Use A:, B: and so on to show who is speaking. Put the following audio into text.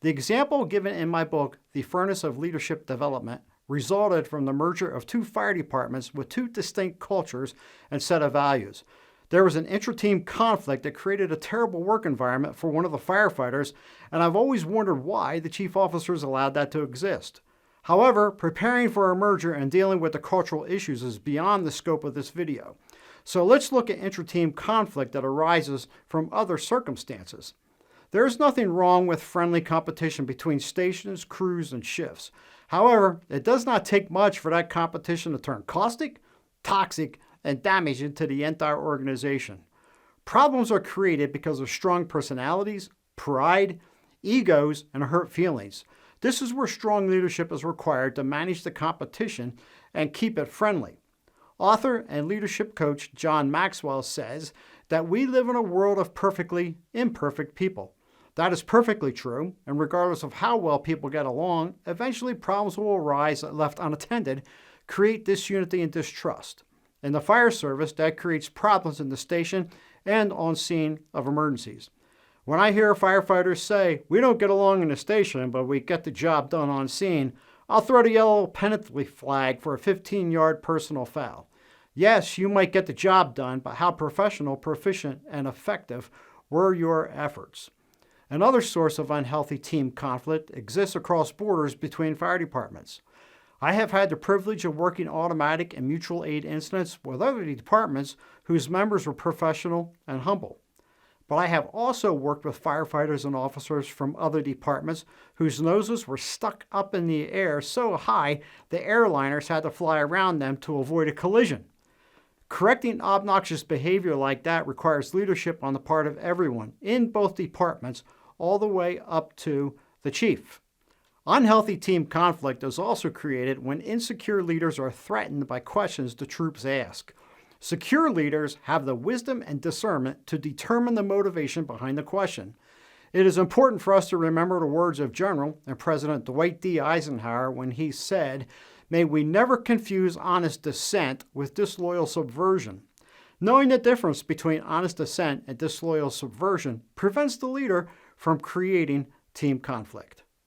A: The example given in my book, The Furnace of Leadership Development, resulted from the merger of two fire departments with two distinct cultures and set of values. There was an intra-team conflict that created a terrible work environment for one of the firefighters, and I've always wondered why the chief officers allowed that to exist. However, preparing for a merger and dealing with the cultural issues is beyond the scope of this video. So let's look at intra-team conflict that arises from other circumstances. There is nothing wrong with friendly competition between stations, crews, and shifts. However, it does not take much for that competition to turn caustic, toxic, and damaging to the entire organization. Problems are created because of strong personalities, pride, egos, and hurt feelings. This is where strong leadership is required to manage the competition and keep it friendly. Author and leadership coach John Maxwell says that we live in a world of perfectly imperfect people. That is perfectly true, and regardless of how well people get along, eventually problems will arise that, left unattended, create disunity and distrust. In the fire service, that creates problems in the station and on scene of emergencies. When I hear firefighters say, "We don't get along in the station, but we get the job done on scene," I'll throw the yellow penalty flag for a 15-yard personal foul. Yes, you might get the job done, but how professional, proficient, and effective were your efforts? Another source of unhealthy team conflict exists across borders between fire departments. I have had the privilege of working automatic and mutual aid incidents with other departments whose members were professional and humble. But I have also worked with firefighters and officers from other departments whose noses were stuck up in the air so high the airliners had to fly around them to avoid a collision. Correcting obnoxious behavior like that requires leadership on the part of everyone in both departments, all the way up to the chief. Unhealthy team conflict is also created when insecure leaders are threatened by questions the troops ask. Secure leaders have the wisdom and discernment to determine the motivation behind the question. It is important for us to remember the words of General and President Dwight D. Eisenhower when he said, "May we never confuse honest dissent with disloyal subversion." Knowing the difference between honest dissent and disloyal subversion prevents the leader from creating team conflict.